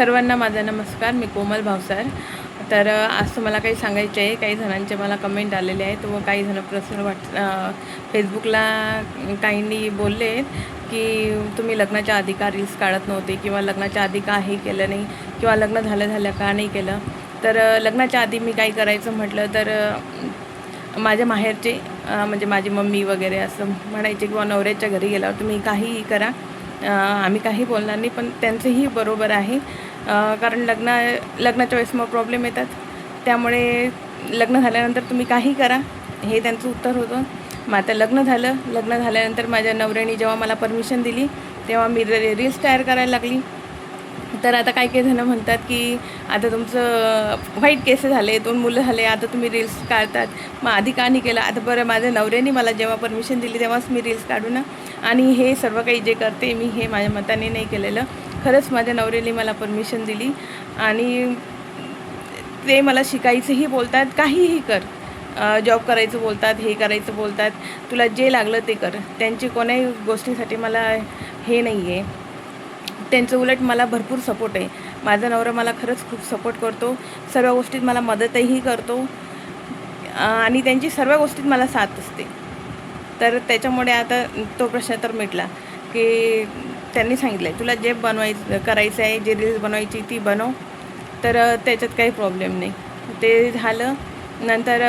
सर्वांना माझा नमस्कार. मी कोमल भावसार. तर आज मला काही सांगायचे आहे. काही जणांचे मला कमेंट आलेले आहेत व काही जण पर्सनल फेसबुकला काहींनी बोलले आहेत की तुम्ही लग्नाच्या आधी का रील्स काढत नव्हते किंवा लग्नाच्या आधी का हे केलं नाही किंवा लग्न झालं का नाही केलं. तर लग्नाच्या आधी मी काही करायचं म्हटलं तर माझ्या माहेरचे म्हणजे माझी मम्मी वगैरे असं म्हणायचे किंवा नवऱ्याच्या घरी गेल्यावर तुम्ही काहीही करा, आम्ही काही बोलणार नाही. पण त्यांचंही बरोबर आहे, कारण लग्नाच्या वेळेस मग प्रॉब्लेम येतात. त्यामुळे लग्न झाल्यानंतर तुम्ही काही करा, हे त्यांचं उत्तर होतं. मग आता लग्न झाल्यानंतर माझ्या नवऱ्याने जेव्हा मला परमिशन दिली तेव्हा मी रील्स तयार करायला लागली. तर आता काही जणं म्हणतात की आता तुमचं वाईट केस झाले, 2 मुलं झाले, आता तुम्ही रील्स काढतात, मग आधी का नाही केलं. आता बरं, माझ्या नवऱ्याने मला जेव्हा परमिशन दिली तेव्हाच मी रील्स काढू ना. आणि हे सर्व काही जे करते मी हे माझ्या मताने नाही केलेलं. खरंच माझ्या नवऱ्याने मला परमिशन दिली आणि ते मला शिकायचंही बोलतात, काहीही कर, जॉब करायचं बोलतात, हे करायचं बोलतात, तुला जे लागलं ते कर. त्यांची कोणाही गोष्टीसाठी मला हे नाही आहे. त्यांचं उलट मला भरपूर सपोर्ट आहे. माझा नवरा मला खरंच खूप सपोर्ट करतो, सर्व गोष्टीत मला मदतही करतो आणि त्यांची सर्व गोष्टीत मला साथ असते. तर त्याच्यामुळे आता तो प्रश्न तर मिटला की त्यांनी सांगितलं आहे तुला जे करायचं आहे, जे रील्स बनवायची ती बनव. तर त्याच्यात काही प्रॉब्लेम नाही. ते झालं. नंतर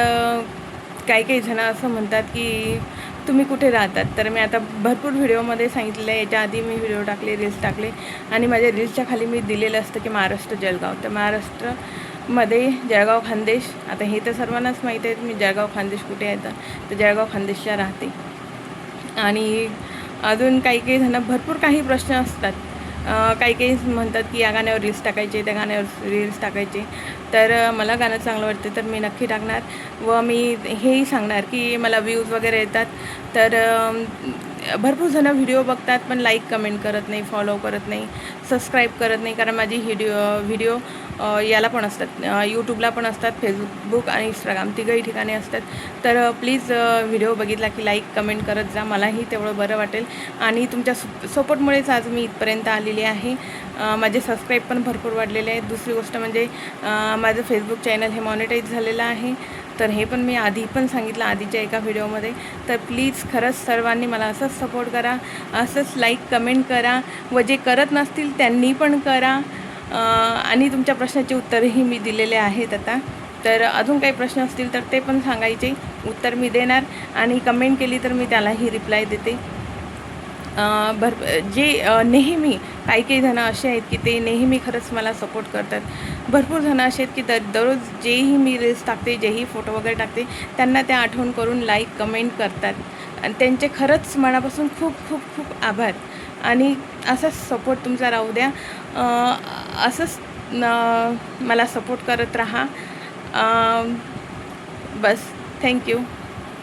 काही जणं असं म्हणतात की तुम्ही कुठे राहतात. तर मी आता भरपूर व्हिडिओमध्ये सांगितलेलं आहे. याच्या आधी मी व्हिडिओ टाकले, रील्स टाकले आणि माझ्या रील्सच्या खाली मी दिलेलं असतं की महाराष्ट्र जळगाव. तर महाराष्ट्रामध्ये जळगाव खानदेश, आता हे तर सर्वांनाच माहीत आहे मी जळगाव खानदेश कुठे आहे. तर जळगाव खानदेशला राहते. आणि अजून काही जणं भरपूर काही प्रश्न असतात. काही म्हणतात की या गाण्यावर रील्स टाकायचे, त्या गाण्यावर रील्स टाकायचे. तर मला गाणं चांगलं वाटतं तर मी नक्की टाकणार व मी हेही सांगणार की मला व्ह्यूज वगैरे येतात. तर भरपूर जणं व्हिडिओ बघतात पण लाईक कमेंट करत नाही, फॉलो करत नाही, सबस्क्राईब करत नाही. कारण माझी व्हिडिओ याला पण असतात, यूट्यूबला पण असतात, फेसबुक आणि इंस्टाग्राम तिघंही ठिकाणी असतात. तर प्लीज व्हिडिओ बघितला की लाईक कमेंट करत जा, मलाही तेवढं बरं वाटेल. आणि तुमच्या सपोर्टमुळेच आज मी इथपर्यंत आलेली आहे. माझे सबस्क्राईब पण भरपूर वाढलेले आहेत. दुसरी गोष्ट म्हणजे माझं फेसबुक चॅनल हे मॉनिटाईज झालेलं आहे. तर हे पण मी आधी पण सांगितलं आधीच्या एका व्हिडिओमध्ये. तर प्लीज खरंच सर्वांनी मला असंच सपोर्ट करा, असंच लाईक कमेंट करा व जे करत नसतील त्यांनी पण करा. आणि तुमच्या प्रश्नाचे उत्तरही मी दिलेले आहेत आता. तर अजून काही प्रश्न असतील तर ते पण सांगायचे, उत्तर मी देणार आणि कमेंट केली तर मी त्यालाही रिप्लाय देते. नेहमी काही जणं असे आहेत की ते नेहमी खरंच मला सपोर्ट करतात. भरपूर जणं असे आहेत की दररोज जेही मी रील्स टाकते, जेही फोटो वगैरे टाकते, त्यांना त्या आठवण करून लाईक कमेंट करतात आणि त्यांचे खरंच मनापासून खूप खूप खूप आभार. आणि असाच सपोर्ट तुमचा राहू द्या. असंच मला सपोर्ट करत राहा. बस. थँक्यू.